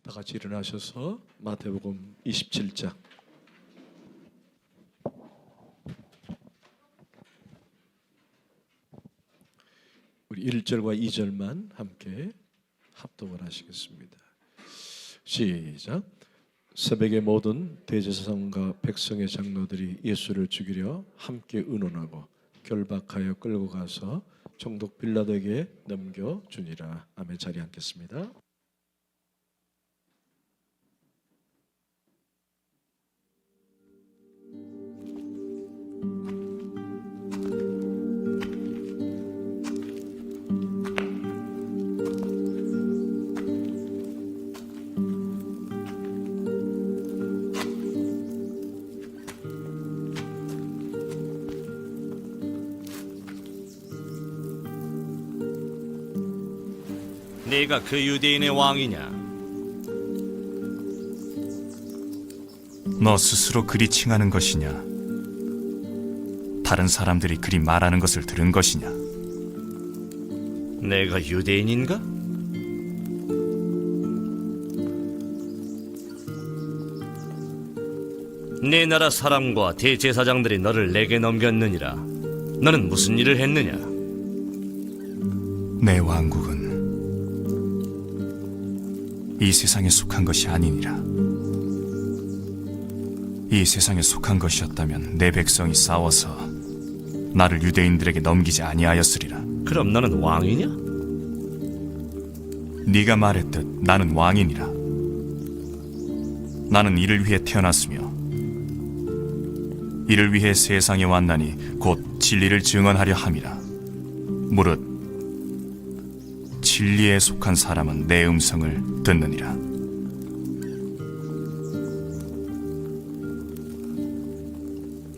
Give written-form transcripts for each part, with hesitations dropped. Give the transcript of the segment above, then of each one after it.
다 같이 일어나셔서 마태복음 27장 우리 1절과 2절만 함께 합독을 하시겠습니다. 시작. 새벽에 모든 대제사장과 백성의 장로들이 예수를 죽이려 함께 의논하고 결박하여 끌고 가서 총독 빌라도에게 넘겨주니라. 아멘. 자리에 앉겠습니다. 네가 그 유대인의 왕이냐? 너 스스로 그리 칭하는 것이냐? 다른 사람들이 그리 말하는 것을 들은 것이냐? 내가 유대인인가? 네 나라 사람과 대제사장들이 너를 내게 넘겼느니라. 너는 무슨 일을 했느냐? 내 왕국은 이 세상에 속한 것이 아니니라. 이 세상에 속한 것이었다면 내 백성이 싸워서 나를 유대인들에게 넘기지 아니하였으리라. 그럼 너는 왕이냐? 네가 말했듯 나는 왕이니라. 나는 이를 위해 태어났으며 이를 위해 세상에 왔나니 곧 진리를 증언하려 함이라. 무릇 진리에 속한 사람은 내 음성을 듣느니라.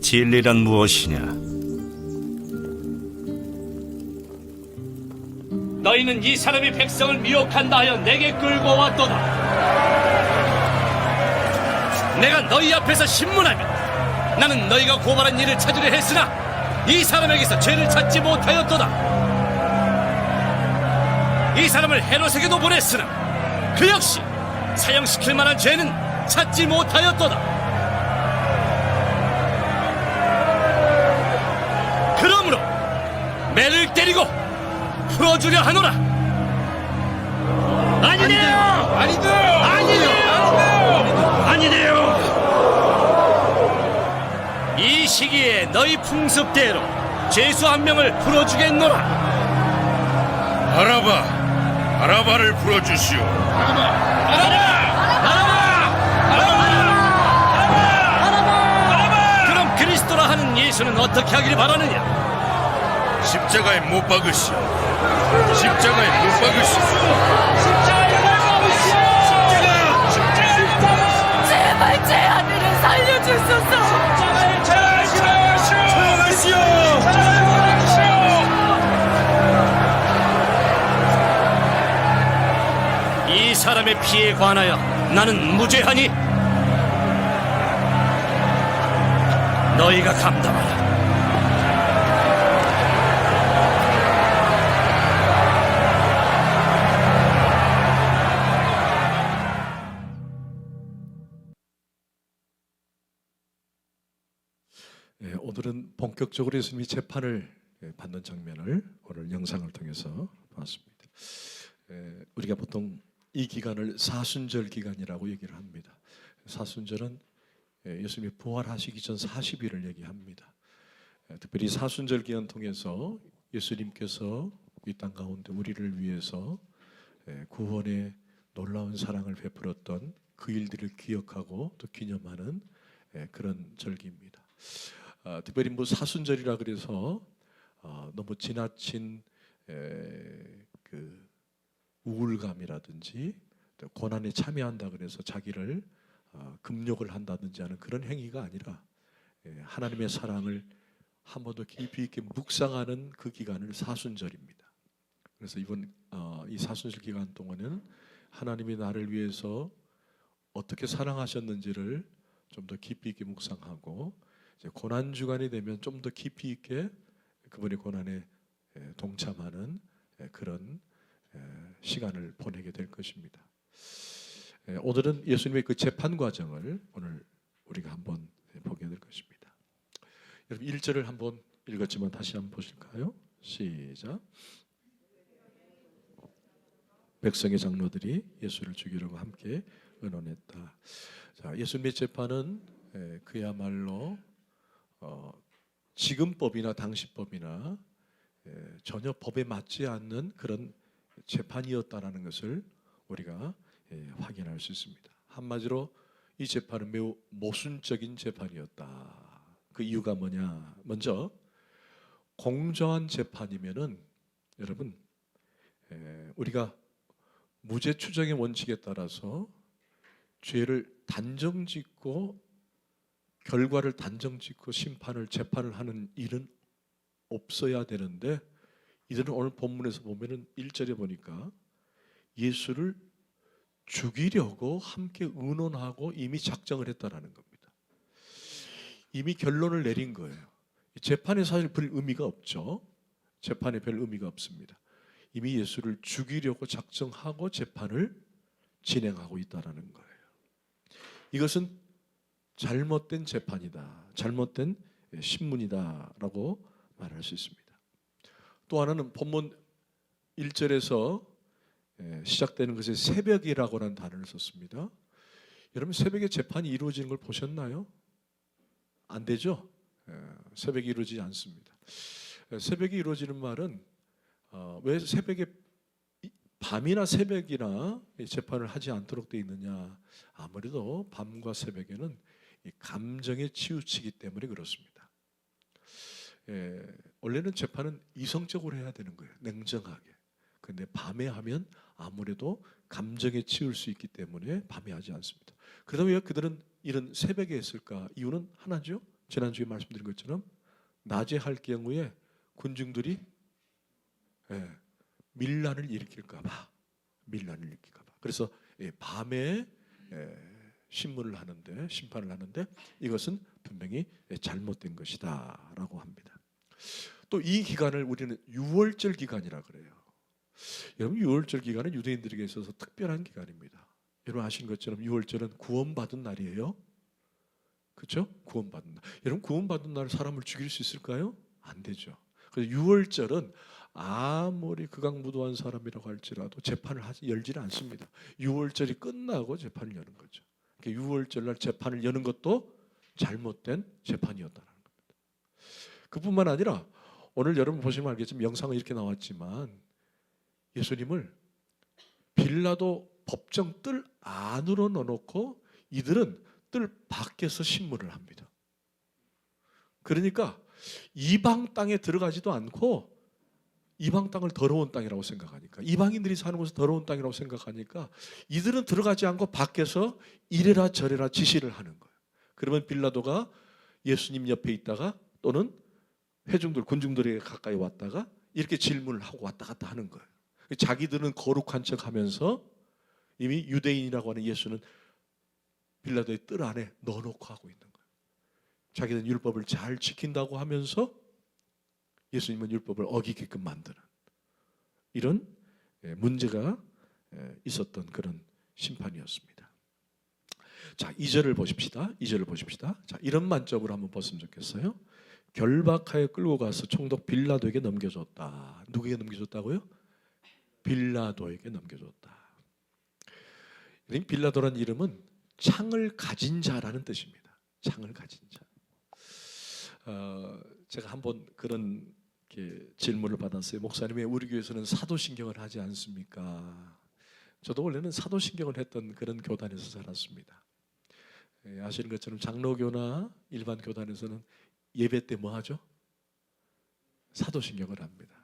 진리란 무엇이냐? 너희는 이 사람이 백성을 미혹한다 하여 내게 끌고 왔도다. 내가 너희 앞에서 신문하면 나는 너희가 고발한 일을 찾으려 했으나 이 사람에게서 죄를 찾지 못하였도다. 이 사람을 헤롯에게도 보냈으나 그 역시 사형시킬 만한 죄는 찾지 못하였도다. 그러므로 매를 때리고 풀어주려 하노라. 아니네요. 아니네요. 이 시기에 너희 풍습대로 죄수 한 명을 풀어주겠노라. 바라바를 풀어주시오. 그럼 그리스도라 하는 예수는 어떻게 하기를 바라느냐? 십자가에 못 박으시오. 제발 제 아들을 살려주소서. 이 사람의 피에 관하여 나는 무죄하니 너희가 감당하라. 오늘은 본격적으로 예수님이 재판을 받는 장면을 오늘 영상을 통해서 봤습니다. 우리가 보통 이 기간을 사순절 기간이라고 얘기를 합니다. 사순절은 예수님이 부활하시기 전 40일을 얘기합니다. 특별히 사순절 기간 통해서 예수님께서 이 땅 가운데 우리를 위해서 구원의 놀라운 사랑을 베풀었던 그 일들을 기억하고 또 기념하는 그런 절기입니다. 특별히 뭐 사순절이라 그래서 너무 지나친 그 우울감이라든지 고난에 참여한다 그래서 자기를 금욕을 한다든지 하는 그런 행위가 아니라 하나님의 사랑을 한 번 더 깊이 있게 묵상하는 그 기간을 사순절입니다. 그래서 이번 이 사순절 기간 동안에는 하나님이 나를 위해서 어떻게 사랑하셨는지를 좀 더 깊이 있게 묵상하고 이제 고난 주간이 되면 좀 더 깊이 있게 그분의 고난에 동참하는 그런 시간을 보내게 될 것입니다. 오늘은 예수님의 그 재판 과정을 오늘 우리가 한번 보게 될 것입니다. 여러분 1절을 한번 읽었지만 다시 한번 보실까요? 시작. 백성의 장로들이 예수를 죽이려고 함께 의논했다. 자, 예수님의 재판은 그야말로 지금법이나 당시법이나 전혀 법에 맞지 않는 그런 재판이었다라는 것을 우리가 확인할 수 있습니다. 한마디로 이 재판은 매우 모순적인 재판이었다. 그 이유가 뭐냐? 먼저 공정한 재판이면은 여러분 우리가 무죄 추정의 원칙에 따라서 죄를 단정짓고 결과를 단정짓고 재판을 하는 일은 없어야 되는데 이들은 오늘 본문에서 보면은 1절에 보니까 예수를 죽이려고 함께 의논하고 이미 작정을 했다라는 겁니다. 이미 결론을 내린 거예요. 재판에 사실 별 의미가 없죠. 재판에 별 의미가 없습니다. 이미 예수를 죽이려고 작정하고 재판을 진행하고 있다라는 거예요. 이것은 잘못된 재판이다, 잘못된 신문이다라고 말할 수 있습니다. 또 하나는 본문 1절에서 시작되는 것에 새벽이라고 하는 단어를 썼습니다. 여러분 새벽에 재판이 이루어지는 걸 보셨나요? 안 되죠? 새벽이 이루어지지 않습니다. 새벽이 이루어지는 말은 왜 새벽에 밤이나 새벽이나 재판을 하지 않도록 되어 있느냐? 아무래도 밤과 새벽에는 감정에 치우치기 때문에 그렇습니다. 원래는 재판은 이성적으로 해야 되는 거예요. 냉정하게. 그런데 밤에 하면 아무래도 감정에 치울 수 있기 때문에 밤에 하지 않습니다. 그러면 왜 그들은 이런 새벽에 했을까? 이유는 하나죠. 지난주에 말씀드린 것처럼 낮에 할 경우에 군중들이 밀란을 일으킬까 봐. 그래서 밤에 심판을 하는데 이것은 분명히 잘못된 것이다라고 합니다. 또 이 기간을 우리는 유월절 기간이라 그래요. 여러분 유월절 기간은 유대인들에게 있어서 특별한 기간입니다. 여러분 아신 것처럼 유월절은 구원받은 날이에요. 그렇죠? 구원받은 날. 여러분 구원받은 날 사람을 죽일 수 있을까요? 안 되죠. 그래서 유월절은 아무리 극악무도한 사람이라고 할지라도 재판을 열지는 않습니다. 유월절이 끝나고 재판을 여는 거죠. 그러니까 유월절 날 재판을 여는 것도 잘못된 재판이었다는 겁니다. 그뿐만 아니라 오늘 여러분 보시면 알겠지만 영상은 이렇게 나왔지만 예수님을 빌라도 법정 뜰 안으로 넣어놓고 이들은 뜰 밖에서 신문을 합니다. 그러니까 이방 땅에 들어가지도 않고 이방 땅을 더러운 땅이라고 생각하니까 이방인들이 사는 곳은 더러운 땅이라고 생각하니까 이들은 들어가지 않고 밖에서 이래라 저래라 지시를 하는 거예요. 그러면 빌라도가 예수님 옆에 있다가 또는 회중들 군중들에게 가까이 왔다가 이렇게 질문을 하고 왔다 갔다 하는 거예요. 자기들은 거룩한 척하면서 이미 유대인이라고 하는 예수는 빌라도의 뜰 안에 넣어놓고 하고 있는 거예요. 자기들은 율법을 잘 지킨다고 하면서 예수님은 율법을 어기게끔 만드는 이런 문제가 있었던 그런 심판이었습니다. 자, 2절을 보십시다. 자, 이런 만점으로 한번 봤으면 좋겠어요. 결박하여 끌고 가서 총독 빌라도에게 넘겨줬다. 누구에게 넘겨줬다고요? 빌라도에게 넘겨줬다. 빌라도라는 이름은 창을 가진 자라는 뜻입니다. 창을 가진 자. 제가 한번 그런 질문을 받았어요. 목사님 왜 우리 교회에서는 사도신경을 하지 않습니까? 저도 원래는 사도신경을 했던 그런 교단에서 자랐습니다. 아시는 것처럼 장로교나 일반 교단에서는 예배 때 뭐 하죠? 사도신경을 합니다.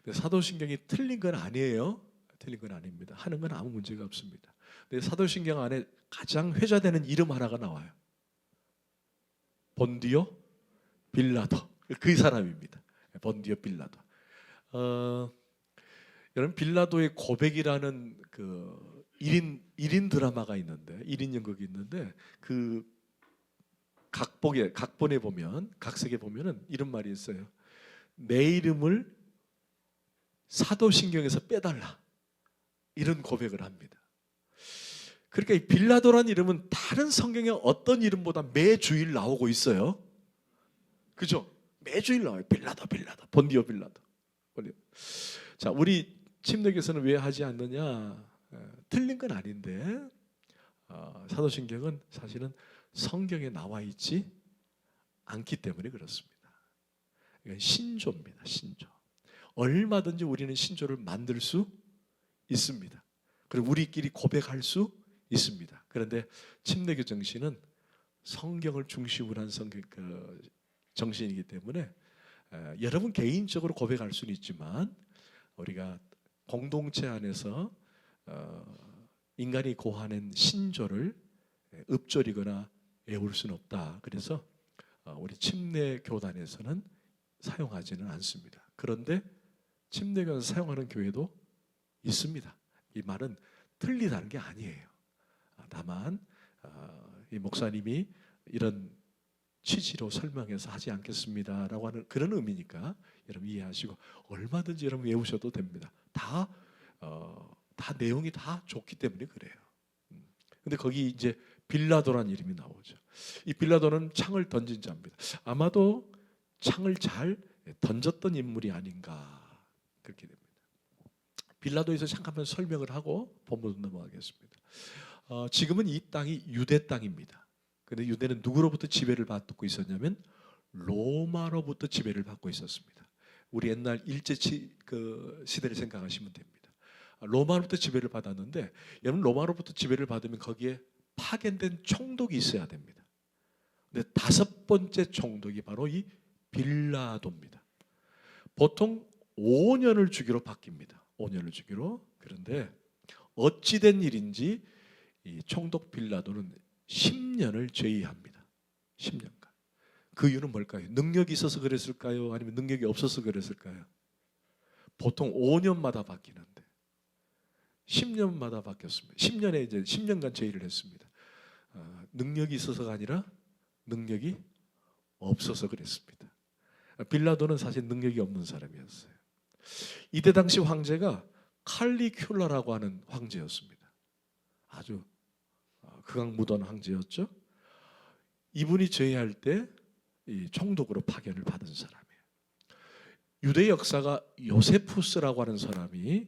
근데 사도신경이 틀린 건 아니에요. 틀린 건 아닙니다. 하는 건 아무 문제가 없습니다. 근데 사도신경 안에 가장 회자되는 이름 하나가 나와요. 본디오 빌라도. 그 사람입니다. 본디오 빌라도. 여러분 빌라도의 고백이라는 그 1인 드라마가 있는데 1인 연극이 있는데 그 각본에 보면 각색에 보면은 이런 말이 있어요. 내 이름을 사도신경에서 빼달라. 이런 고백을 합니다. 그러니까 이 빌라도라는 이름은 다른 성경의 어떤 이름보다 매주일 나오고 있어요. 그죠? 매주일 나와요. 빌라도, 빌라도, 본디오 빌라도. 자, 우리 침례교에서는 왜 하지 않느냐? 틀린 건 아닌데 사도신경은 사실은 성경에 나와 있지 않기 때문에 그렇습니다. 이건 신조입니다. 신조. 얼마든지 우리는 신조를 만들 수 있습니다. 그리고 우리끼리 고백할 수 있습니다. 그런데 침례교 정신은 성경을 중심으로 한 성경 정신이기 때문에 여러분 개인적으로 고백할 수는 있지만 우리가 공동체 안에서 인간이 고하는 신조를 읊조리거나 외울 수는 없다. 그래서 우리 침례 교단에서는 사용하지는 않습니다. 그런데 침례교에서 사용하는 교회도 있습니다. 이 말은 틀리다는 게 아니에요. 다만 이 목사님이 이런 취지로 설명해서 하지 않겠습니다라고 하는 그런 의미니까 여러분 이해하시고 얼마든지 여러분 외우셔도 됩니다. 다 내용이 다 좋기 때문에 그래요. 근데 거기 이제 빌라도라는 이름이 나오죠. 이 빌라도는 창을 던진 자입니다. 아마도 창을 잘 던졌던 인물이 아닌가 그렇게 됩니다. 빌라도에서 잠깐만 설명을 하고 본문으로 넘어가겠습니다. 지금은 이 땅이 유대 땅입니다. 그런데 유대는 누구로부터 지배를 받고 있었냐면 로마로부터 지배를 받고 있었습니다. 우리 옛날 일제 시대를 생각하시면 됩니다. 로마로부터 지배를 받았는데 여러분 로마로부터 지배를 받으면 거기에 파견된 총독이 있어야 됩니다. 근데 5번째 총독이 바로 이 빌라도입니다. 보통 5년을 주기로 바뀝니다. 5년을 주기로. 그런데 어찌된 일인지 이 총독 빌라도는 10년을 제의합니다. 10년간. 그 이유는 뭘까요? 능력이 있어서 그랬을까요? 아니면 능력이 없어서 그랬을까요? 보통 5년마다 바뀌는데 10년마다 바뀌었습니다. 10년에 이제 10년간 제의를 했습니다. 능력이 있어서가 아니라 능력이 없어서 그랬습니다. 빌라도는 사실 능력이 없는 사람이었어요. 이때 당시 황제가 칼리큘라라고 하는 황제였습니다. 아주 극악무도한 황제였죠. 이분이 제의할 때 이 총독으로 파견을 받은 사람이에요. 유대 역사가 요세푸스라고 하는 사람이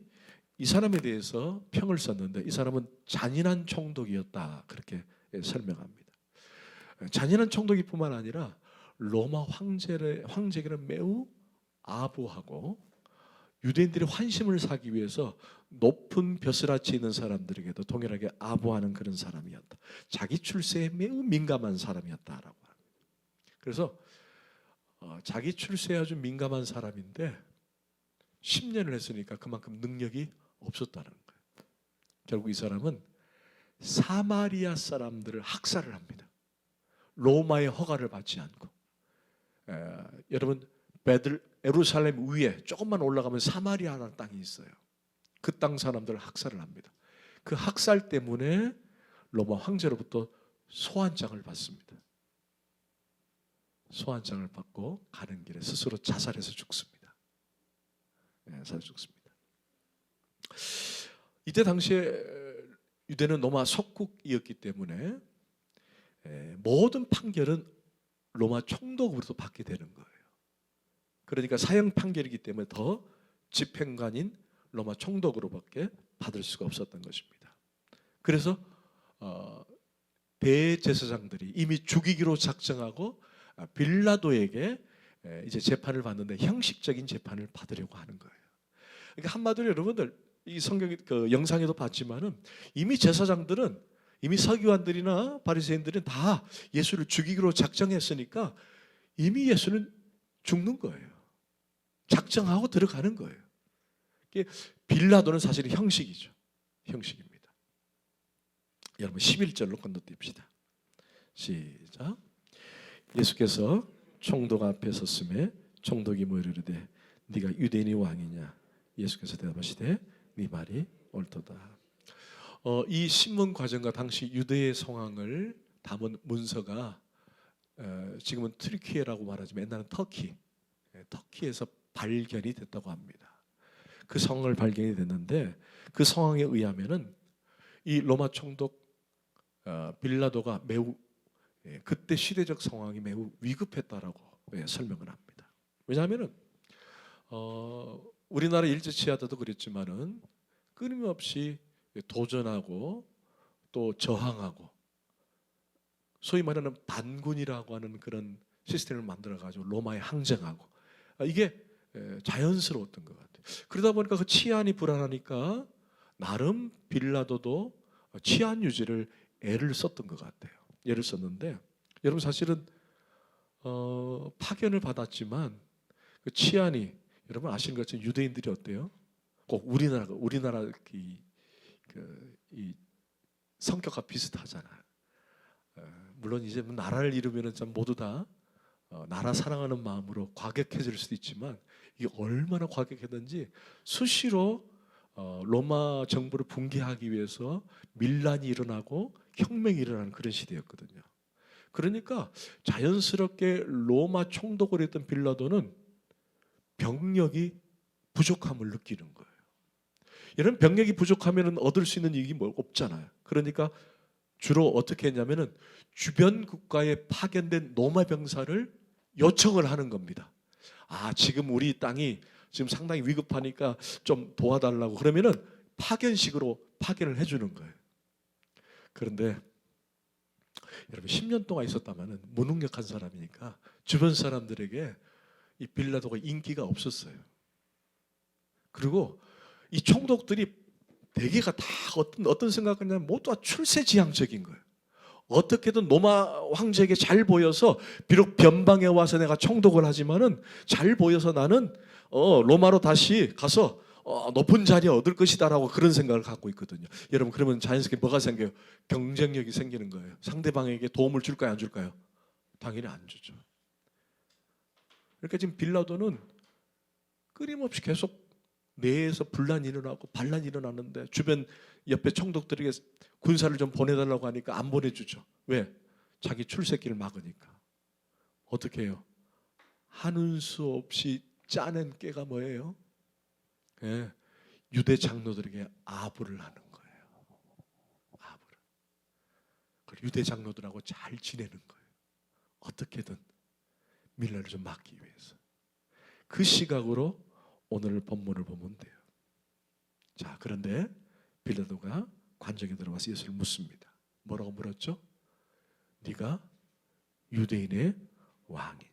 이 사람에 대해서 평을 썼는데 이 사람은 잔인한 총독이었다 그렇게 설명합니다. 잔인한 총독이뿐만 아니라 로마 황제에게는 매우 아부하고 유대인들이 환심을 사기 위해서 높은 벼슬아치 있는 사람들에게도 동일하게 아부하는 그런 사람이었다. 자기 출세에 매우 민감한 사람이었다라고 합니다. 그래서 자기 출세에 아주 민감한 사람인데 10년을 했으니까 그만큼 능력이 없었다는 거예요. 결국 이 사람은 사마리아 사람들을 학살을 합니다. 로마의 허가를 받지 않고. 여러분 예루살렘 위에 조금만 올라가면 사마리아라는 땅이 있어요. 그 땅 사람들을 학살을 합니다. 그 학살 때문에 로마 황제로부터 소환장을 받습니다. 소환장을 받고 가는 길에 스스로 자살해서 죽습니다. 자살 죽습니다. 이때 당시에 유대는 로마 속국이었기 때문에 모든 판결은 로마 총독으로부터 받게 되는 거예요. 그러니까 사형 판결이기 때문에 더 집행관인 로마 총독으로밖에 받을 수가 없었던 것입니다. 그래서 대제사장들이 이미 죽이기로 작정하고 빌라도에게 이제 재판을 받는데 형식적인 재판을 받으려고 하는 거예요. 그러니까 한마디로 여러분들 이 성경 그 영상에도 봤지만은 이미 제사장들은 이미 서기관들이나 바리새인들은 다 예수를 죽이기로 작정했으니까 이미 예수는 죽는 거예요. 작정하고 들어가는 거예요. 빌라도는 사실 형식이죠. 형식입니다. 여러분 11절로 건너뛰읍시다. 시작. 예수께서 총독 앞에 섰음에 총독이 물으되 네가 유대인의 왕이냐? 예수께서 대답하시되 네 말이 옳도다. 이 신문 과정과 당시 유대의 상황을 담은 문서가 지금은 트리키에라고 말하지만 옛날은 터키에서 발견이 됐다고 합니다. 그 상황을 발견이 됐는데 그 상황에 의하면은 이 로마 총독 빌라도가 매우 그때 시대적 상황이 매우 위급했다라고 설명을 합니다. 왜냐하면은 우리나라 일제치하도 그랬지만은 끊임없이 도전하고 또 저항하고 소위 말하는 반군이라고 하는 그런 시스템을 만들어 가지고 로마에 항쟁하고 이게 자연스러웠던 것 같아요. 그러다 보니까 그 치안이 불안하니까 나름 빌라도도 치안 유지를 애를 썼던 것 같아요. 애를 썼는데 여러분 사실은 파견을 받았지만 그 치안이 여러분 아시는 것처럼 유대인들이 어때요? 꼭 우리나라 이 성격과 비슷하잖아요. 물론 이제 나라를 이루면은 참 모두 다 나라 사랑하는 마음으로 과격해질 수도 있지만 이게 얼마나 과격했는지 수시로 로마 정부를 붕괴하기 위해서 밀란이 일어나고 혁명이 일어나는 그런 시대였거든요. 그러니까 자연스럽게 로마 총독을 했던 빌라도는 병력이 부족함을 느끼는 거예요. 이런 병력이 부족하면 얻을 수 있는 이익이 뭐 없잖아요. 그러니까 주로 어떻게 했냐면은 주변 국가에 파견된 로마 병사를 요청을 하는 겁니다. 지금 우리 땅이 지금 상당히 위급하니까 좀 도와달라고 그러면은 파견식으로 파견을 해주는 거예요. 그런데 여러분 10년 동안 있었다면은 무능력한 사람이니까 주변 사람들에게 이 빌라도가 인기가 없었어요. 그리고 이 총독들이 대개가 다 어떤 생각을 하냐면 모두 다 출세지향적인 거예요. 어떻게든 로마 황제에게 잘 보여서 비록 변방에 와서 내가 총독을 하지만은 잘 보여서 나는 로마로 다시 가서 높은 자리 얻을 것이다라고 그런 생각을 갖고 있거든요. 여러분 그러면 자연스럽게 뭐가 생겨요? 경쟁력이 생기는 거예요. 상대방에게 도움을 줄까요, 안 줄까요? 당연히 안 주죠. 그러니까 지금 빌라도는 끊임없이 계속 내에서 분란이 일어나고 반란이 일어나는데 주변 옆에 총독들에게 군사를 좀 보내달라고 하니까 안 보내주죠. 왜? 자기 출세길을 막으니까. 어떻게 해요? 하는 수 없이 짜낸 깨가 뭐예요? 유대 장로들에게 아부를 하는 거예요. 아부를. 그리고 유대 장로들하고 잘 지내는 거예요. 어떻게든 밀란을 좀 막기 위해서. 그 시각으로 오늘 본문을 보면 돼요. 자, 그런데 빌라도가 관정에 들어가서 예수를 묻습니다. 뭐라고 물었죠? 네가 유대인의 왕이냐?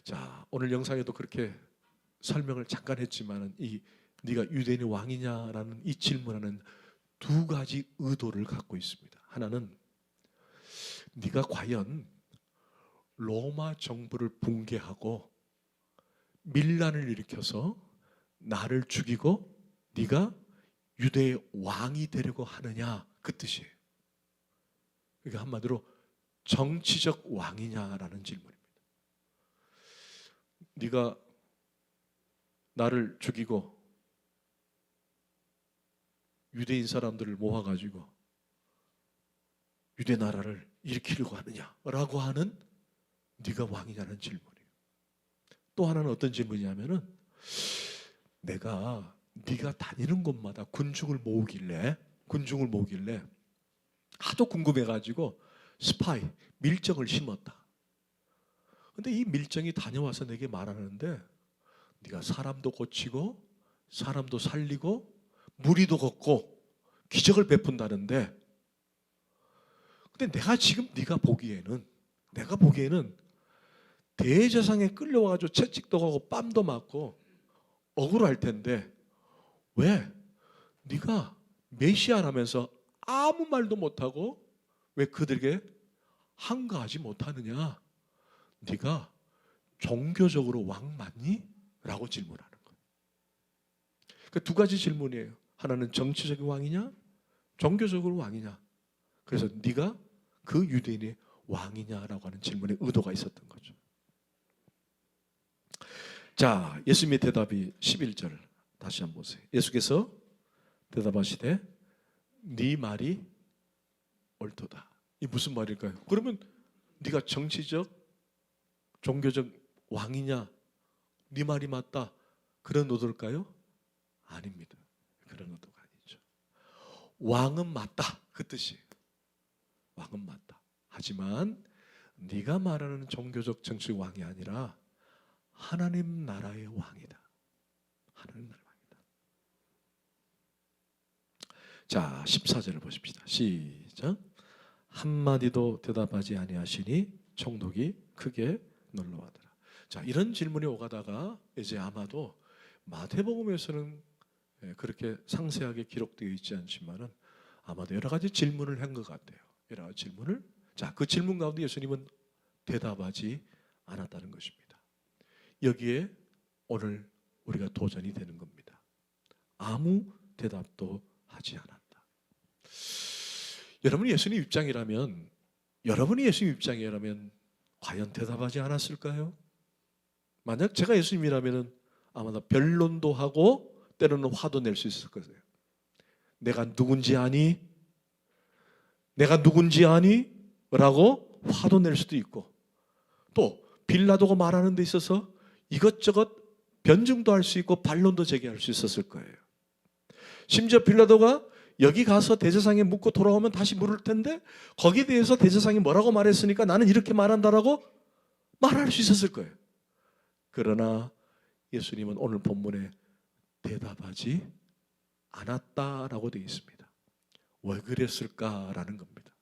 자, 오늘 영상에도 그렇게 설명을 잠깐 했지만은 이 네가 유대인의 왕이냐라는 이 질문하는 두 가지 의도를 갖고 있습니다. 하나는 네가 과연 로마 정부를 붕괴하고 밀란을 일으켜서 나를 죽이고 네가 유대의 왕이 되려고 하느냐 그 뜻이에요. 그러니까 한마디로 정치적 왕이냐라는 질문입니다. 네가 나를 죽이고 유대인 사람들을 모아가지고 유대 나라를 일으키려고 하느냐라고 하는 네가 왕이냐는 질문이에요. 또 하나는 어떤 질문이냐면은 내가 네가 다니는 곳마다 군중을 모으길래 하도 궁금해가지고 스파이 밀정을 심었다. 근데 이 밀정이 다녀와서 내게 말하는데 네가 사람도 고치고 사람도 살리고 무리도 걷고 기적을 베푼다는데 근데 내가 지금 네가 보기에는 대제사장에 끌려와가지고 채찍도 가고 뺨도 맞고 억울할 텐데 왜 네가 메시아라면서 아무 말도 못하고 왜 그들에게 항거하지 못하느냐? 네가 종교적으로 왕 맞니? 라고 질문하는 거예요. 그 두 가지 질문이에요. 하나는 정치적인 왕이냐? 종교적으로 왕이냐? 그래서 네가 그 유대인의 왕이냐라고 하는 질문에 의도가 있었던 거죠. 자, 예수님의 대답이 11절 다시 한번 보세요. 예수께서 대답하시되 네 말이 옳도다. 이 무슨 말일까요? 그러면 네가 정치적, 종교적 왕이냐? 네 말이 맞다. 그런 의도일까요? 아닙니다. 그런 의도가 아니죠. 왕은 맞다. 그 뜻이에요. 왕은 맞다. 하지만 네가 말하는 종교적 정치적 왕이 아니라 하나님 나라의 왕이다. 하나님 나라의 왕이다. 자, 14절을 보십시다. 시작. 한마디도 대답하지 아니하시니 총독이 크게 놀라워하더라. 자, 이런 질문이 오가다가 이제 아마도 마태복음에서는 그렇게 상세하게 기록되어 있지 않지만은 아마도 여러 가지 질문을 한 것 같아요. 여러 가지 질문을. 자, 그 질문 가운데 예수님은 대답하지 않았다는 것입니다. 여기에 오늘 우리가 도전이 되는 겁니다. 아무 대답도 하지 않았다. 여러분이 예수님 입장이라면, 여러분이 예수님 입장이라면 과연 대답하지 않았을까요? 만약 제가 예수님이라면 아마도 변론도 하고 때로는 화도 낼 수 있을 거예요. 내가 누군지 아니? 내가 누군지 아니? 라고 화도 낼 수도 있고, 또 빌라도가 말하는 데 있어서 이것저것 변증도 할 수 있고 반론도 제기할 수 있었을 거예요. 심지어 빌라도가 여기 가서 대제사장에 묻고 돌아오면 다시 물을 텐데 거기에 대해서 대제사장이 뭐라고 말했으니까 나는 이렇게 말한다라고 말할 수 있었을 거예요. 그러나 예수님은 오늘 본문에 대답하지 않았다라고 되어 있습니다. 왜 그랬을까라는 겁니다.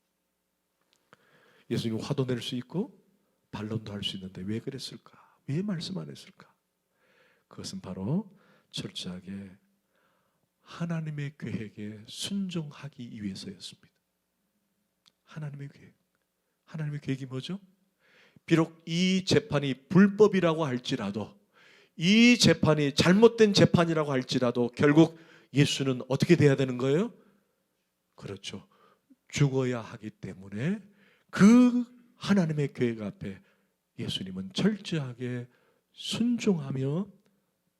예수님은 화도 낼 수 있고 반론도 할 수 있는데 왜 그랬을까? 왜 말씀 안 했을까? 그것은 바로 철저하게 하나님의 계획에 순종하기 위해서였습니다. 하나님의 계획. 하나님의 계획이 뭐죠? 비록 이 재판이 불법이라고 할지라도, 이 재판이 잘못된 재판이라고 할지라도 결국 예수는 어떻게 돼야 되는 거예요? 그렇죠. 죽어야 하기 때문에 그 하나님의 계획 앞에 예수님은 철저하게 순종하며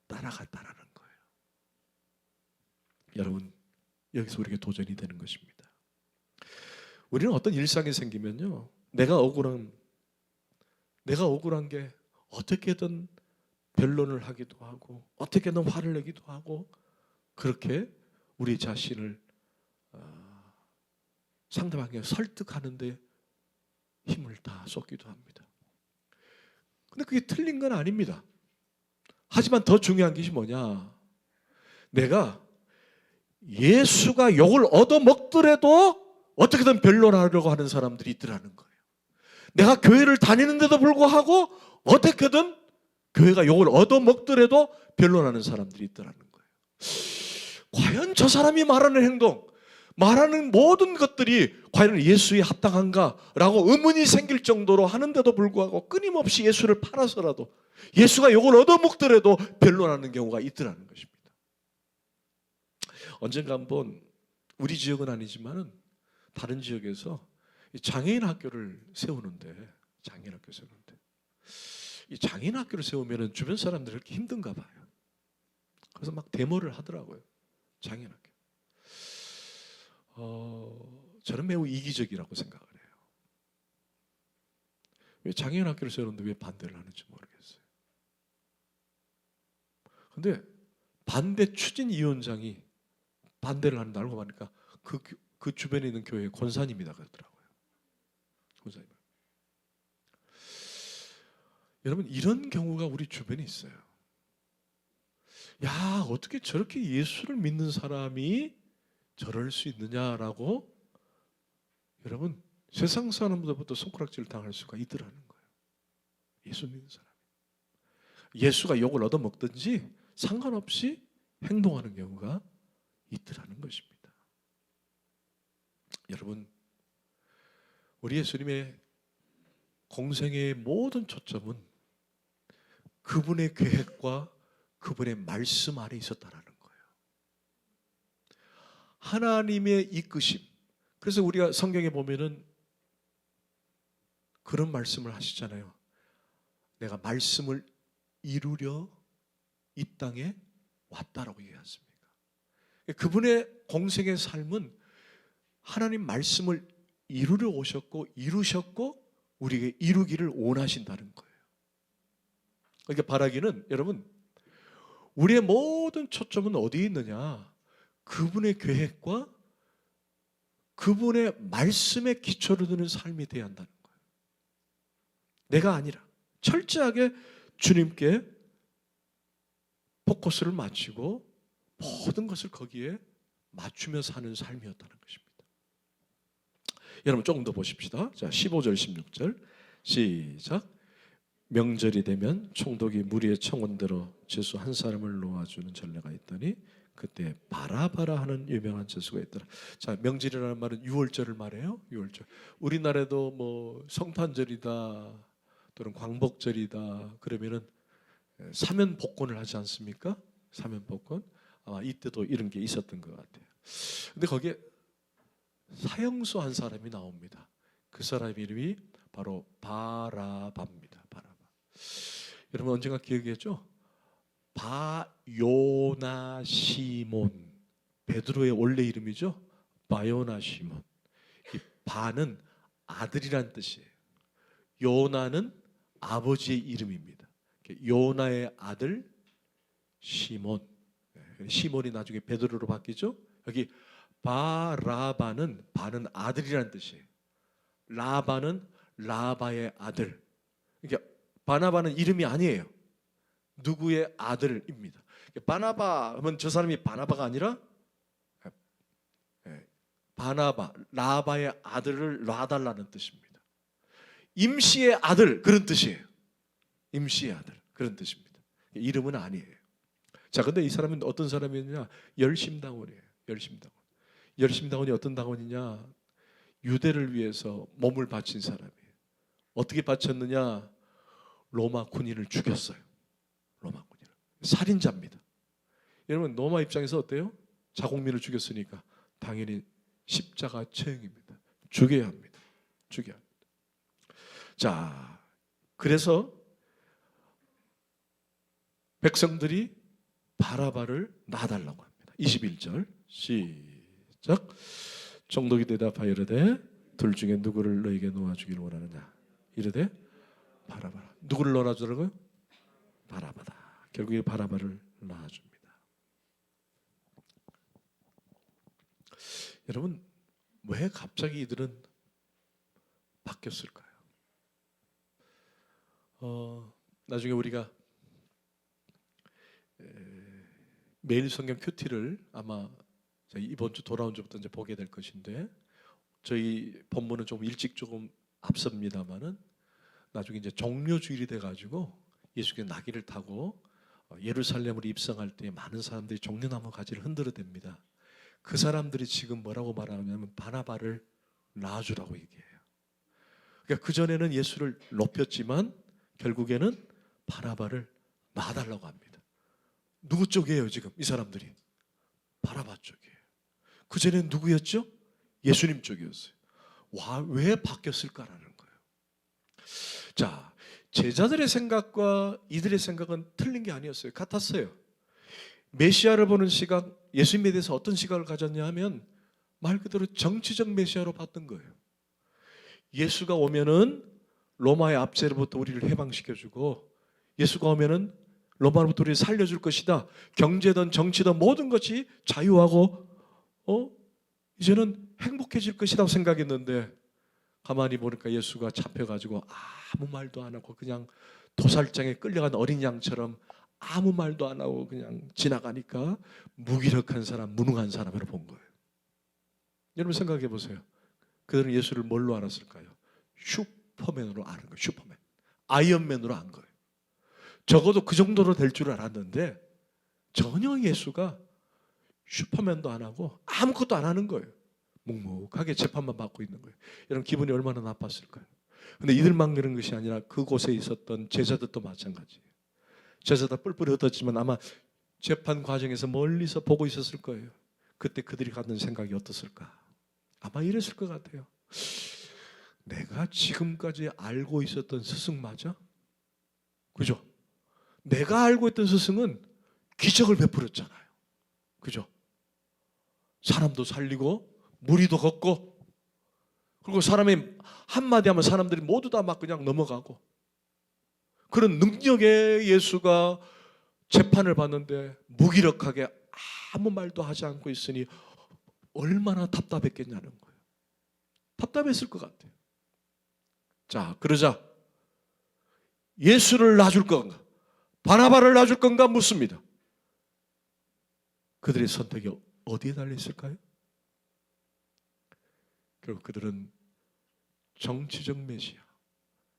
따라갔다라는 거예요. 여러분, 여기서 우리에게 도전이 되는 것입니다. 우리는 어떤 일상이 생기면요, 내가 억울한 게 어떻게든 변론을 하기도 하고 어떻게든 화를 내기도 하고 그렇게 우리 자신을 상대방에게 설득하는데 힘을 다 쏟기도 합니다. 근데 그게 틀린 건 아닙니다. 하지만 더 중요한 것이 뭐냐? 내가 예수가 욕을 얻어먹더라도 어떻게든 변론하려고 하는 사람들이 있더라는 거예요. 내가 교회를 다니는데도 불구하고 어떻게든 교회가 욕을 얻어먹더라도 변론하는 사람들이 있더라는 거예요. 과연 저 사람이 말하는 행동, 말하는 모든 것들이 과연 예수에 합당한가라고 의문이 생길 정도로 하는데도 불구하고 끊임없이 예수를 팔아서라도 예수가 욕을 얻어먹더라도 변론하는 경우가 있더라는 것입니다. 언젠가 한번 우리 지역은 아니지만 다른 지역에서 장애인 학교를 세우는데 이 장애인 학교를 세우면 주변 사람들이 그렇게 힘든가 봐요. 그래서 막 데모를 하더라고요. 장애인 학교. 저는 매우 이기적이라고 생각을 해요. 왜 장애인 학교를 세우는데 왜 반대를 하는지 모르겠어요. 근데 반대 추진위원장이 반대를 하는 날 알고 보니까 그 주변에 있는 교회 권사님이다 그러더라고요. 권사님. 여러분, 이런 경우가 우리 주변에 있어요. 야, 어떻게 저렇게 예수를 믿는 사람이 저럴 수 있느냐라고 여러분 세상 사람보다 손가락질 당할 수가 있더라는 거예요. 예수 믿는 사람이. 예수가 욕을 얻어먹든지 상관없이 행동하는 경우가 있더라는 것입니다. 여러분, 우리 예수님의 공생의 모든 초점은 그분의 계획과 그분의 말씀 아래 있었다라는 거예요. 하나님의 이끄심. 그래서 우리가 성경에 보면은 그런 말씀을 하시잖아요. 내가 말씀을 이루려 이 땅에 왔다라고 얘기했습니까? 그분의 공생의 삶은 하나님 말씀을 이루려 오셨고 이루셨고 우리에게 이루기를 원하신다는 거예요. 그러니까 바라기는 여러분, 우리의 모든 초점은 어디에 있느냐? 그분의 계획과 그분의 말씀에 기초를 두는 삶이 돼야 한다는 거예요. 내가 아니라 철저하게 주님께 포커스를 맞추고 모든 것을 거기에 맞추며 사는 삶이었다는 것입니다. 여러분 조금 더 보십시다. 자, 15절 16절 시작. 명절이 되면 총독이 무리의 청원대로 죄수 한 사람을 놓아주는 전례가 있더니 그때 바라바라 하는 유명한 죄수가 있더라. 자, 명절이라는 말은 유월절을 말해요. 유월절. 우리나라에도 뭐 성탄절이다 또는 광복절이다 그러면은 사면복권을 하지 않습니까? 사면복권. 아마 이때도 이런 게 있었던 것 같아요. 근데 거기에 사형수 한 사람이 나옵니다. 그 사람 이름이 바로 바라바입니다. 바라바. 여러분 언젠가 기억했죠? 바요나 시몬. 베드로의 원래 이름이죠. 바요나 시몬. 이 바는 아들이란 뜻이에요. 요나는 아버지의 이름입니다. 요나의 아들 시몬. 시몬이 나중에 베드로로 바뀌죠. 여기 바라바는 바는 아들이란 뜻이에요. 라바는 라바의 아들. 그러니까 바나바는 이름이 아니에요. 누구의 아들입니다. 바나바 하면 저 사람이 바나바가 아니라 바나바, 라바의 아들을 놔달라는 뜻입니다. 임시의 아들 그런 뜻이에요. 임시의 아들 그런 뜻입니다. 이름은 아니에요. 자, 근데 이 사람은 어떤 사람이냐? 열심당원이에요. 열심당원. 열심당원이 어떤 당원이냐? 유대를 위해서 몸을 바친 사람이에요. 어떻게 바쳤느냐? 로마 군인을 죽였어요. 로마 군인을. 살인자입니다. 여러분 로마 입장에서 어때요? 자국민을 죽였으니까 당연히 십자가 처형입니다. 죽여야 합니다. 죽여야 합니다. 자, 그래서 백성들이 바라바를 놔달라고 합니다. 21절 시작. 총독이 대답하여 이르되 둘 중에 누구를 너에게 놓아주기를 원하느냐? 이르되 바라바라. 누구를 놓아주라고요? 바라바다. 결국에 바라바를 놓아줍니다. 여러분 왜 갑자기 이들은 바뀌었을까요? 나중에 우리가 매일 성경 큐티를 아마 이번 주 돌아온 주부터 이제 보게 될 것인데 저희 본문은 좀 일찍 조금 앞섭니다만은 나중에 이제 종료주일이 돼가지고 예수께서 나귀를 타고 예루살렘으로 입성할 때 많은 사람들이 종려나무 가지를 흔들어댑니다. 그 사람들이 지금 뭐라고 말하냐면 바나바를 놔주라고 얘기해요. 그러니까 그 전에는 예수를 높였지만 결국에는 바나바를 놔달라고 합니다. 누구 쪽이에요 지금 이 사람들이? 바나바 쪽이에요. 그 전에는 누구였죠? 예수님 쪽이었어요. 와, 왜 바뀌었을까라는 거예요. 자, 제자들의 생각과 이들의 생각은 틀린 게 아니었어요. 같았어요. 메시아를 보는 시각, 예수님에 대해서 어떤 시각을 가졌냐 하면 말 그대로 정치적 메시아로 봤던 거예요. 예수가 오면은 로마의 압제로부터 우리를 해방시켜주고 예수가 오면은 로마로부터 우리를 살려줄 것이다. 경제든 정치든 모든 것이 자유하고 이제는 행복해질 것이라고 생각했는데 가만히 보니까 예수가 잡혀가지고 아무 말도 안 하고 그냥 도살장에 끌려간 어린 양처럼 아무 말도 안 하고 그냥 지나가니까 무기력한 사람, 무능한 사람으로 본 거예요. 여러분 생각해 보세요. 그들은 예수를 뭘로 알았을까요? 슈퍼맨으로 아는 거예요. 슈퍼맨. 아이언맨으로 안 거예요. 적어도 그 정도로 될 줄 알았는데 전혀 예수가 슈퍼맨도 안 하고 아무것도 안 하는 거예요. 묵묵하게 재판만 받고 있는 거예요. 여러분 기분이 얼마나 나빴을까요? 근데 이들만 그런 것이 아니라 그곳에 있었던 제자들도 마찬가지예요. 제자들 뿔뿔이 흩었지만 아마 재판 과정에서 멀리서 보고 있었을 거예요. 그때 그들이 갖는 생각이 어떻을까? 아마 이랬을 것 같아요. 내가 지금까지 알고 있었던 스승 맞아? 그죠? 내가 알고 있던 스승은 기적을 베풀었잖아요. 그죠? 사람도 살리고 무리도 걷고 그리고 사람이 한마디 하면 사람들이 모두 다 막 그냥 넘어가고 그런 능력의 예수가 재판을 받는데 무기력하게 아무 말도 하지 않고 있으니 얼마나 답답했겠냐는 거예요. 답답했을 것 같아요. 자, 그러자 예수를 놔줄 건가, 바나바를 놔줄 건가 묻습니다. 그들의 선택이 어디에 달려 있을까요? 결국 그들은 정치적 메시아,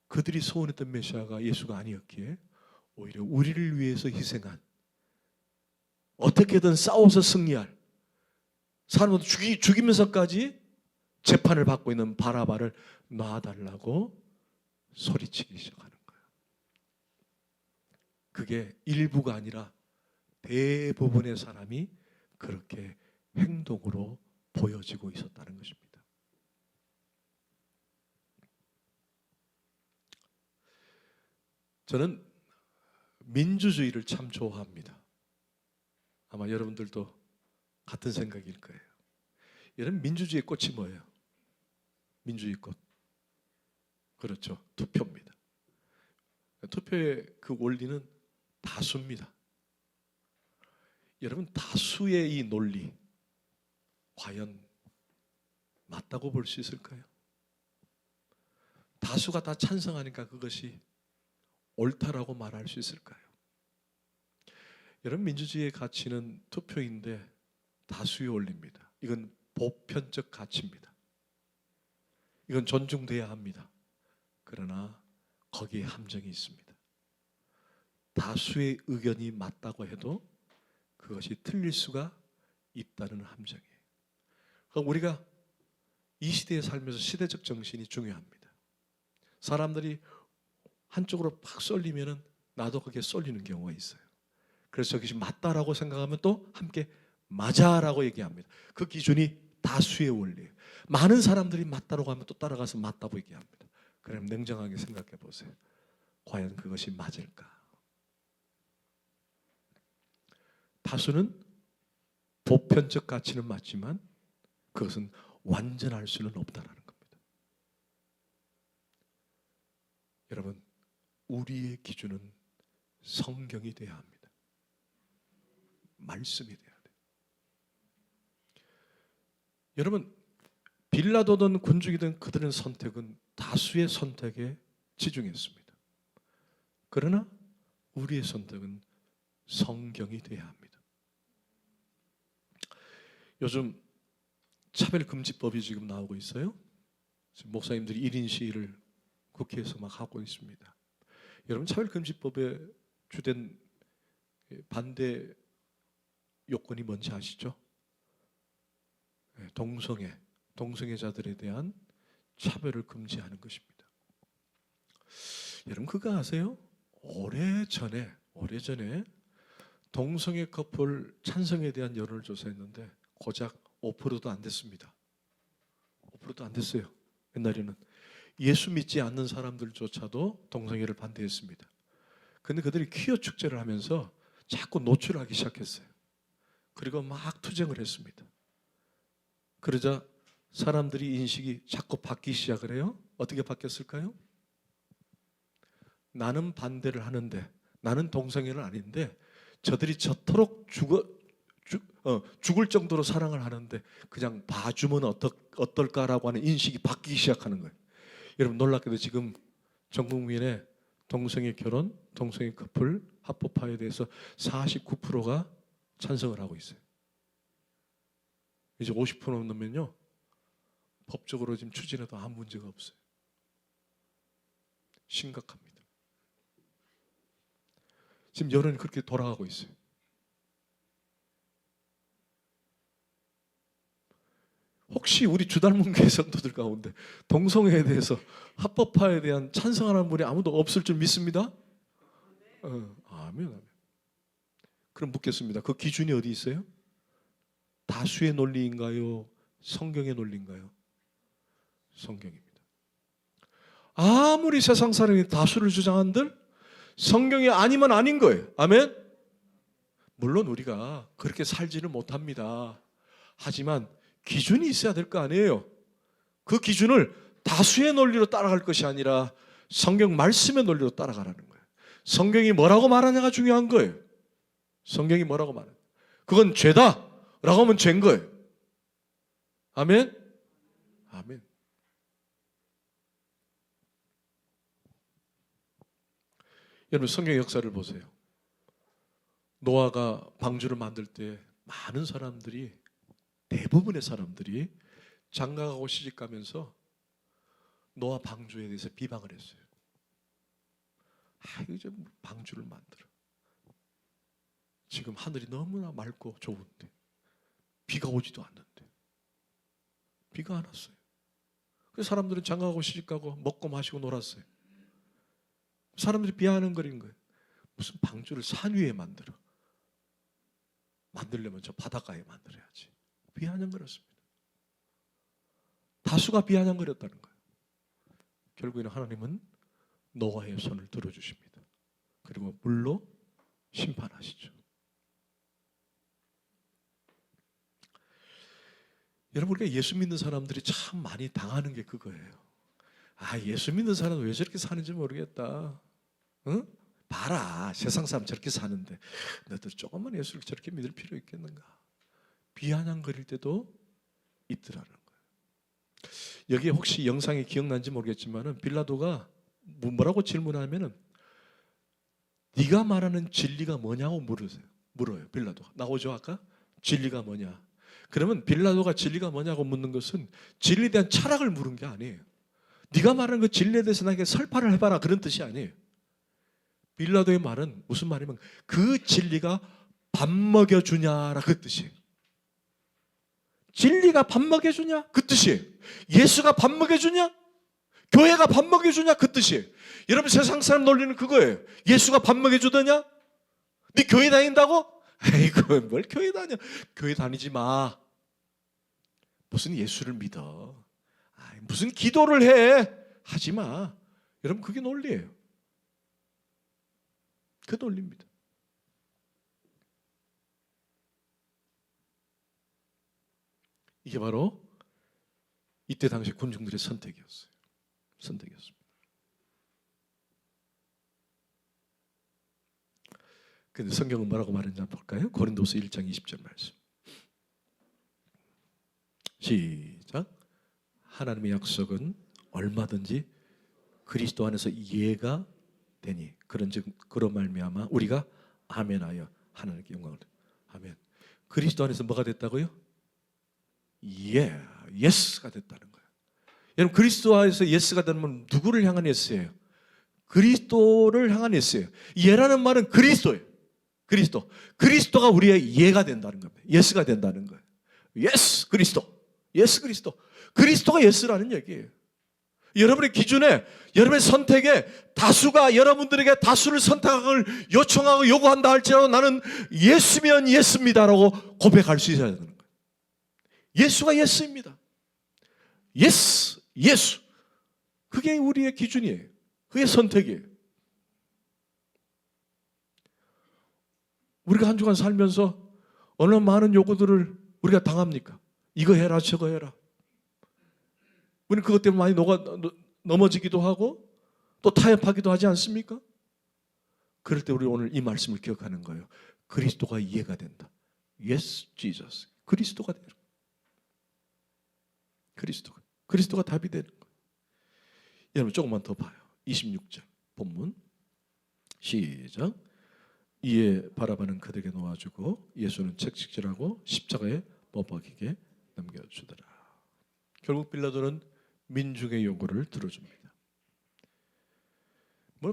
그들이 소원했던 메시아가 예수가 아니었기에 오히려 우리를 위해서 희생한, 어떻게든 싸워서 승리할, 사람을 죽이면서까지 재판을 받고 있는 바나바를 놔달라고 소리치기 시작하는 거예요. 그게 일부가 아니라 대부분의 사람이 그렇게 행동으로 보여지고 있었다는 것입니다. 저는 민주주의를 참 좋아합니다. 아마 여러분들도 같은 생각일 거예요. 이런 민주주의의 꽃이 뭐예요? 민주주의 꽃. 그렇죠. 투표입니다. 투표의 그 원리는 다수입니다. 여러분, 다수의 이 논리 과연 맞다고 볼 수 있을까요? 다수가 다 찬성하니까 그것이 옳다라고 말할 수 있을까요? 여러분, 민주주의의 가치는 투표인데 다수의 원리입니다. 이건 보편적 가치입니다. 이건 존중돼야 합니다. 그러나 거기에 함정이 있습니다. 다수의 의견이 맞다고 해도 그것이 틀릴 수가 있다는 함정이에요. 그러니까 우리가 이 시대에 살면서 시대적 정신이 중요합니다. 사람들이 한쪽으로 팍 쏠리면은 나도 거기에 쏠리는 경우가 있어요. 그래서 그것이 맞다라고 생각하면 또 함께 맞아라고 얘기합니다. 그 기준이 다수의 원리예요. 많은 사람들이 맞다라고 하면 또 따라가서 맞다고 얘기합니다. 그럼 냉정하게 생각해 보세요. 과연 그것이 맞을까? 다수는 보편적 가치는 맞지만 그것은 완전할 수는 없다라는 겁니다. 여러분, 우리의 기준은 성경이 돼야 합니다. 말씀이 돼야 돼요. 여러분, 빌라도든 군중이든 그들의 선택은 다수의 선택에 치중했습니다. 그러나 우리의 선택은 성경이 돼야 합니다. 요즘 차별금지법이 지금 나오고 있어요. 지금 목사님들이 1인 시위를 국회에서 막 하고 있습니다. 여러분, 차별금지법의 주된 반대 요건이 뭔지 아시죠? 동성애자들에 대한 차별을 금지하는 것입니다. 여러분, 그거 아세요? 오래전에 동성애 커플 찬성에 대한 여론을 조사했는데 고작 5%도 안 됐습니다. 5%도 안 됐어요. 옛날에는 예수 믿지 않는 사람들조차도 동성애를 반대했습니다. 그런데 그들이 퀴어 축제를 하면서 자꾸 노출하기 시작했어요. 그리고 막 투쟁을 했습니다. 그러자 사람들이 인식이 자꾸 바뀌기 시작을 해요. 어떻게 바뀌었을까요? 나는 반대를 하는데, 나는 동성애는 아닌데 저들이 저토록 죽을 정도로 사랑을 하는데 그냥 봐주면 어떨까라고 하는 인식이 바뀌기 시작하는 거예요. 여러분, 놀랍게도 지금 전 국민의 동성애 결혼, 동성애 커플 합법화에 대해서 49%가 찬성을 하고 있어요. 이제 50% 넘으면요, 법적으로 지금 추진해도 아무 문제가 없어요. 심각합니다. 지금 여론이 그렇게 돌아가고 있어요. 혹시 우리 주달문교회 성도들 가운데 동성애에 대해서 합법화에 대한 찬성하는 분이 아무도 없을 줄 믿습니다. 아멘. 그럼 묻겠습니다. 그 기준이 어디 있어요? 다수의 논리인가요? 성경의 논리인가요? 성경입니다. 아무리 세상 사람이 다수를 주장한들 성경이 아니면 아닌 거예요. 아멘. 물론 우리가 그렇게 살지는 못합니다. 하지만 기준이 있어야 될 거 아니에요. 그 기준을 다수의 논리로 따라갈 것이 아니라 성경 말씀의 논리로 따라가라는 거예요. 성경이 뭐라고 말하냐가 중요한 거예요. 성경이 뭐라고 말하냐. 그건 죄다 라고 하면 죄인 거예요. 아멘. 아멘. 여러분 성경 역사를 보세요. 노아가 방주를 만들 때 많은 사람들이, 대부분의 사람들이 장가가고 시집가면서 노아 방주에 대해서 비방을 했어요. 이거 좀 방주를 만들어. 지금 하늘이 너무나 맑고 좋은데 비가 오지도 않는데. 비가 안 왔어요. 그래서 사람들은 장가가고 시집가고 먹고 마시고 놀았어요. 사람들이 비아냥거리는 거예요. 무슨 방주를 산 위에 만들어. 만들려면 저 바닷가에 만들어야지. 비아냥거렸습니다. 다수가 비아냥거렸다는 거예요. 결국에는 하나님은 노아의 손을 들어주십니다. 그리고 물로 심판하시죠. 여러분, 우리가 예수 믿는 사람들이 참 많이 당하는 게 그거예요. 예수 믿는 사람은 왜 저렇게 사는지 모르겠다. 응? 봐라, 세상 사람 저렇게 사는데 너들 조금만 예수를 저렇게 믿을 필요 있겠는가? 비아냥거릴 때도 있더라는 거예요. 여기에 혹시 영상이 기억난지 모르겠지만은 빌라도가 뭐라고 질문하면은 네가 말하는 진리가 뭐냐고 물어요. 빌라도가. 나오죠 아까? 진리가 뭐냐? 그러면 빌라도가 진리가 뭐냐고 묻는 것은 진리에 대한 철학을 물은 게 아니에요. 네가 말하는 그 진리에 대해서 나에게 설파를 해봐라, 그런 뜻이 아니에요. 빌라도의 말은 무슨 말이면 그 진리가 밥 먹여주냐라, 그 뜻이에요. 진리가 밥 먹여주냐? 그 뜻이에요. 예수가 밥 먹여주냐? 교회가 밥 먹여주냐? 그 뜻이에요. 여러분, 세상 사람 논리는 그거예요. 예수가 밥 먹여주더냐? 네 교회 다닌다고? 에이구, 뭘 교회 다녀? 교회 다니지 마. 무슨 예수를 믿어? 무슨 기도를 해? 하지 마. 여러분, 그게 논리예요. 그 논리입니다. 이게 바로 이때 당시 군중들의 선택이었습니다. 근데 성경은 뭐라고 말했나 볼까요? 고린도서 1장 20절 말씀. 시작. 하나님의 약속은 얼마든지 그리스도 안에서 이해가 되니 그런즉 그로 말미암아 우리가 아멘하여 하나님께 영광을 아멘. 그리스도 안에서 뭐가 됐다고요? 예스가 됐다는 거예요. 여러분, 그리스도 안에서 예스가 되면 누구를 향한 예스예요? 그리스도를 향한 예스예요. 예라는 말은 그리스도예요. 그리스도가 우리의 예가 된다는 겁니다. 예스가 된다는 거예요. 예스 그리스도. 예스 그리스도. 그리스도가 예스라는 얘기예요. 여러분의 기준에, 여러분의 선택에 다수가 여러분들에게 다수를 선택을 요청하고 요구한다 할지라도 나는 예수면 예수입니다라고 고백할 수 있어야 되는 거예요. 예수가 예수입니다. 예수. 그게 우리의 기준이에요. 그게 선택이에요. 우리가 한 주간 살면서 얼마나 많은 요구들을 우리가 당합니까? 이거 해라, 저거 해라. 우리는 그것 때문에 많이 넘어지기도 하고 또 타협하기도 하지 않습니까? 그럴 때 우리 오늘 이 말씀을 기억하는 거예요. 그리스도가 이해가 된다. Yes, Jesus. 그리스도가 되는 거예요. 그리스도가 답이 되는 거예요. 여러분, 조금만 더 봐요. 26절 본문 시작. 이에 바라바는 그들에게 놓아주고 예수는 채찍질하고 십자가에 못 박히게 넘겨주더라. 결국 빌라도는 민중의 요구를 들어줍니다.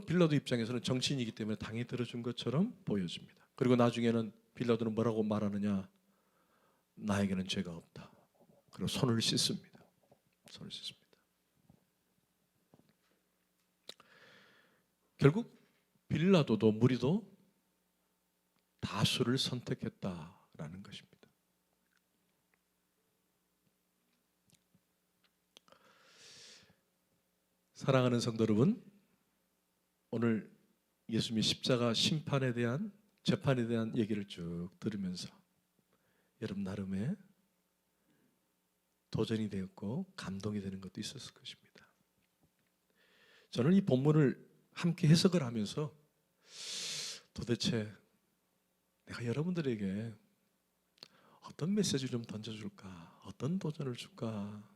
빌라도 입장에서는 정치인이기 때문에 당연히 들어준 것처럼 보여집니다. 그리고 나중에는 빌라도는 뭐라고 말하느냐? 나에게는 죄가 없다. 그리고 손을 씻습니다. 결국 빌라도도 무리도 다수를 선택했다라는 것입니다. 사랑하는 성도 여러분, 오늘 예수님의 십자가 심판에 대한, 재판에 대한 얘기를 쭉 들으면서 여러분 나름의 도전이 되었고 감동이 되는 것도 있었을 것입니다. 저는 이 본문을 함께 해석을 하면서 도대체 내가 여러분들에게 어떤 메시지를 좀 던져줄까, 어떤 도전을 줄까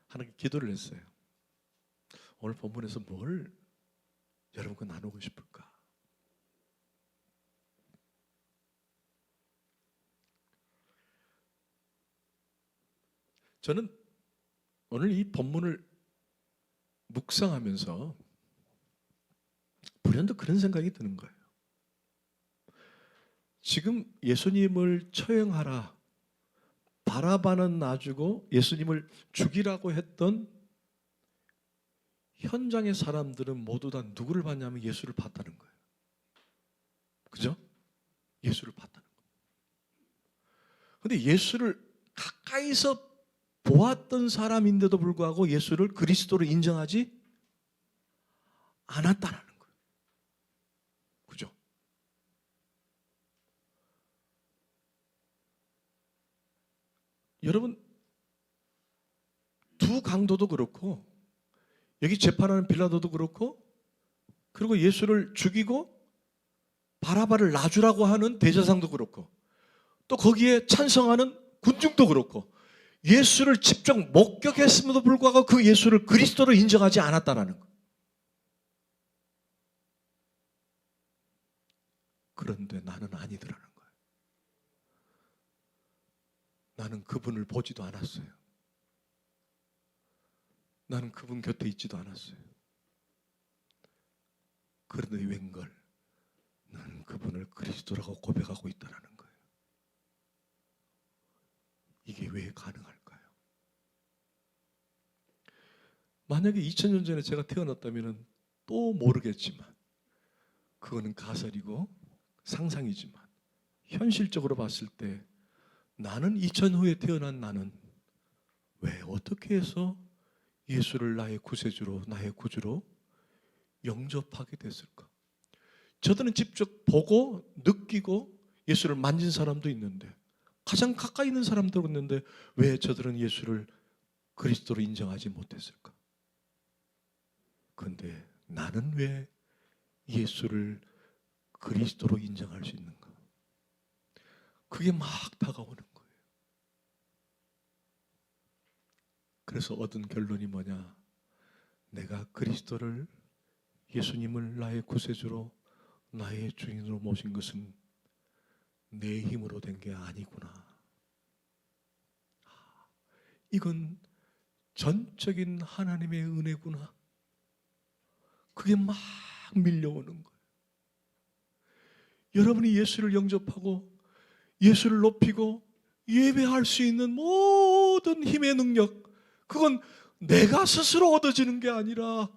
하는 기도를 했어요. 오늘 본문에서 뭘 여러분과 나누고 싶을까? 저는 오늘 이 본문을 묵상하면서 불현듯 그런 생각이 드는 거예요. 지금 예수님을 처형하라, 바라바는 놔주고 예수님을 죽이라고 했던 현장의 사람들은 모두 다 누구를 봤냐면 예수를 봤다는 거예요. 그죠? 예수를 봤다는 거예요. 근데 예수를 가까이서 보았던 사람인데도 불구하고 예수를 그리스도로 인정하지 않았다는 거예요. 그죠? 여러분, 두 강도도 그렇고 여기 재판하는 빌라도도 그렇고 그리고 예수를 죽이고 바라바를 놔주라고 하는 대제사장도 그렇고 또 거기에 찬성하는 군중도 그렇고 예수를 직접 목격했음에도 불구하고 그 예수를 그리스도로 인정하지 않았다는 거. 그런데 나는 아니더라는 거예요. 나는 그분을 보지도 않았어요. 나는 그분 곁에 있지도 않았어요. 그런데 웬걸 나는 그분을 그리스도라고 고백하고 있다는 거예요. 이게 왜 가능할까요? 만약에 2000년 전에 제가 태어났다면 또 모르겠지만 그거는 가설이고 상상이지만 현실적으로 봤을 때 나는 2000 후에 태어난 나는 왜 어떻게 해서 예수를 나의 구세주로 나의 구주로 영접하게 됐을까? 저들은 직접 보고 느끼고 예수를 만진 사람도 있는데 가장 가까이 있는 사람도 있는데 왜 저들은 예수를 그리스도로 인정하지 못했을까? 그런데 나는 왜 예수를 그리스도로 인정할 수 있는가? 그게 막 다가오는 거예요. 그래서 얻은 결론이 뭐냐? 내가 그리스도를 예수님을 나의 구세주로 나의 주인으로 모신 것은 내 힘으로 된 게 아니구나. 이건 전적인 하나님의 은혜구나. 그게 막 밀려오는 거예요. 여러분이 예수를 영접하고 예수를 높이고 예배할 수 있는 모든 힘의 능력, 그건 내가 스스로 얻어지는 게 아니라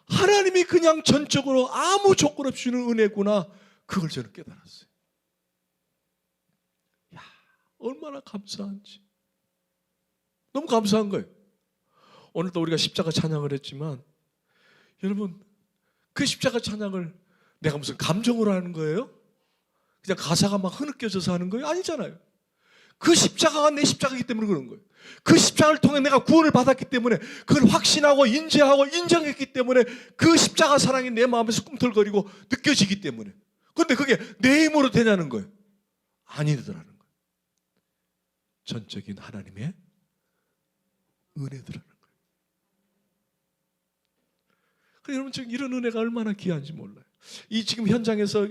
하나님이 그냥 전적으로 아무 조건 없이 주는 은혜구나. 그걸 저는 깨달았어요. 야, 얼마나 감사한지. 너무 감사한 거예요. 오늘도 우리가 십자가 찬양을 했지만 여러분, 그 십자가 찬양을 내가 무슨 감정으로 하는 거예요? 그냥 가사가 막 흐느껴져서 하는 거예요? 아니잖아요. 그 십자가가 내 십자가이기 때문에 그런 거예요. 그 십자가를 통해 내가 구원을 받았기 때문에 그걸 확신하고 인지하고 인정했기 때문에 그 십자가 사랑이 내 마음에서 꿈틀거리고 느껴지기 때문에. 그런데 그게 내 힘으로 되냐는 거예요. 아니더라는 거예요. 전적인 하나님의 은혜더라는 거예요. 그래서 여러분, 지금 이런 은혜가 얼마나 귀한지 몰라요. 이 지금 현장에서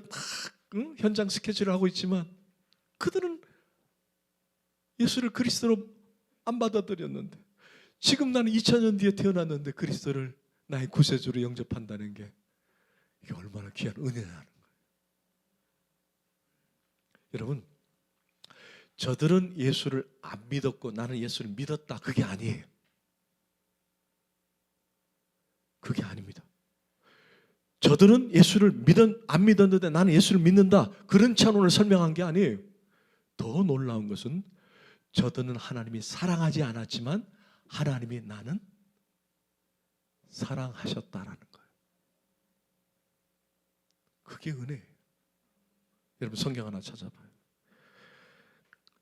현장 스케치를 하고 있지만 그들은 예수를 그리스도로 안 받아들였는데 지금 나는 2000년 뒤에 태어났는데 그리스도를 나의 구세주로 영접한다는 게 이게 얼마나 귀한 은혜라는 거예요. 여러분, 저들은 예수를 안 믿었고 나는 예수를 믿었다. 그게 아니에요. 그게 아닙니다. 저들은 예수를 안 믿었는데 나는 예수를 믿는다. 그런 차원을 설명한 게 아니에요. 더 놀라운 것은 저들은 하나님이 사랑하지 않았지만 하나님이 나는 사랑하셨다라는 거예요. 그게 은혜예요. 여러분, 성경 하나 찾아봐요.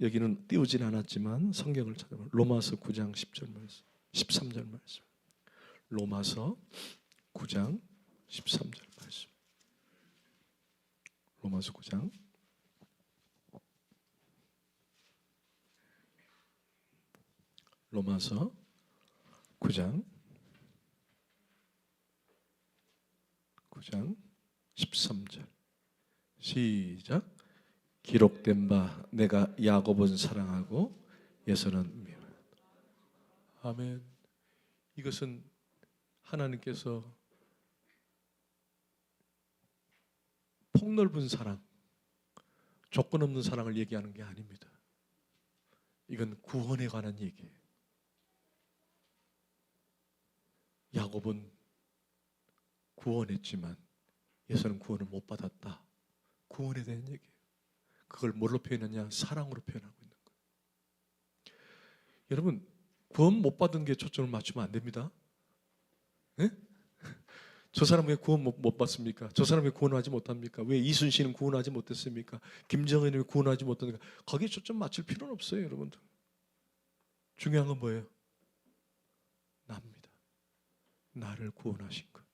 여기는 띄우진 않았지만 성경을 찾아봐요. 로마서 9장 10절 말씀, 13절 말씀. 로마서 9장 13절 말씀. 로마서 9장 9장 9장 13절 시작. 기록된 바 내가 야곱은 사랑하고 에서는 미워한다. 아멘. 이것은 하나님께서 폭넓은 사랑, 조건 없는 사랑을 얘기하는 게 아닙니다. 이건 구원에 관한 얘기예요. 야곱은 구원했지만 에서는 구원을 못 받았다. 구원에 대한 얘기예요. 그걸 뭘로 표현하냐? 사랑으로 표현하고 있는 거예요. 여러분, 구원 못 받은 게 초점을 맞추면 안 됩니다. 네? 저 사람 왜 구원 못 받습니까? 저 사람 왜 구원하지 못합니까? 왜 이순신은 구원하지 못했습니까? 김정은이 왜 구원하지 못했는가? 거기에 초점 맞출 필요는 없어요, 여러분들. 중요한 건 뭐예요? 나입니다. 나를 구원하신 것,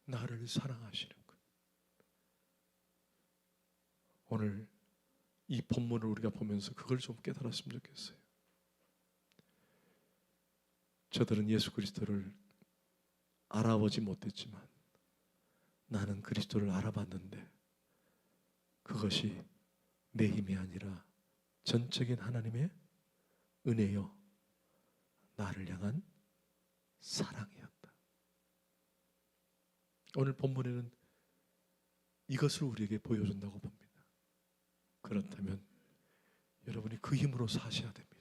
나를 사랑하시는 것. 오늘 이 본문을 우리가 보면서 그걸 좀 깨달았으면 좋겠어요. 저들은 예수 그리스도를 알아보지 못했지만 나는 그리스도를 알아봤는데 그것이 내 힘이 아니라 전적인 하나님의 은혜요, 나를 향한 사랑이었다. 오늘 본문에는 이것을 우리에게 보여준다고 봅니다. 그렇다면 여러분이 그 힘으로 사셔야 됩니다.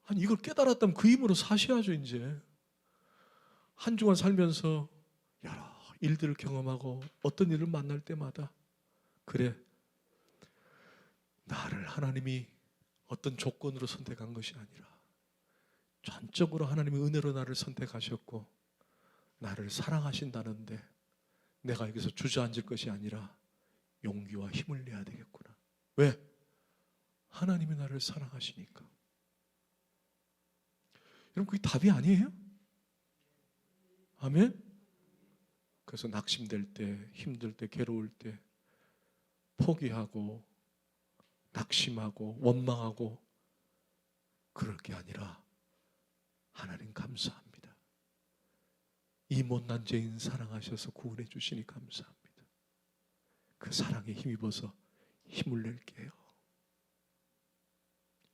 아니, 이걸 깨달았다면 그 힘으로 사셔야죠. 이제 한 주간 살면서 여러 일들을 경험하고 어떤 일을 만날 때마다 그래, 나를 하나님이 어떤 조건으로 선택한 것이 아니라 전적으로 하나님의 은혜로 나를 선택하셨고 나를 사랑하신다는데 내가 여기서 주저앉을 것이 아니라 용기와 힘을 내야 되겠구나. 왜? 하나님이 나를 사랑하시니까. 여러분, 그게 답이 아니에요? 아멘? 그래서 낙심될 때, 힘들 때, 괴로울 때 포기하고 낙심하고 원망하고 그럴 게 아니라 하나님 감사합니다. 이 못난 죄인 사랑하셔서 구원해 주시니 감사합니다. 그 사랑에 힘입어서 힘을 낼게요.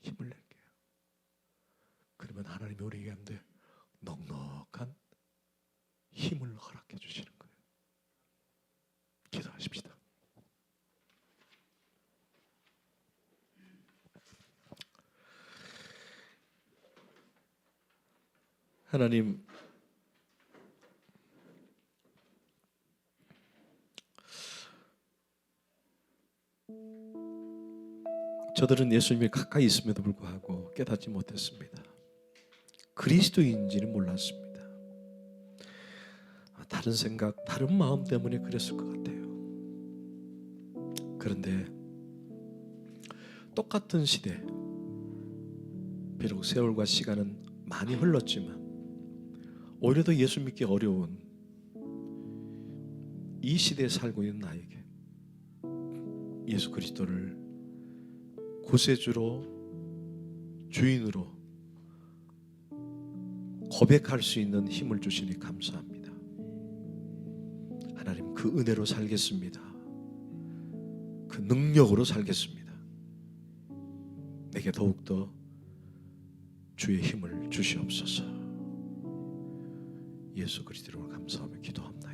힘을 낼게요. 그러면 하나님이 우리에게 한데 넉넉한 힘을 허락해 주시는 거예요. 기도하십시다. 하나님, 저들은 예수님이 가까이 있음에도 불구하고 깨닫지 못했습니다. 그리스도인지는 몰랐습니다. 다른 생각, 다른 마음 때문에 그랬을 것 같아요. 그런데 똑같은 시대, 비록 세월과 시간은 많이 흘렀지만 오히려 더 예수 믿기 어려운 이 시대에 살고 있는 나에게 예수 그리스도를 구세주로, 주인으로 고백할 수 있는 힘을 주시니 감사합니다. 하나님, 그 은혜로 살겠습니다. 그 능력으로 살겠습니다. 내게 더욱더 주의 힘을 주시옵소서. 예수 그리스도로 감사하며 기도합니다.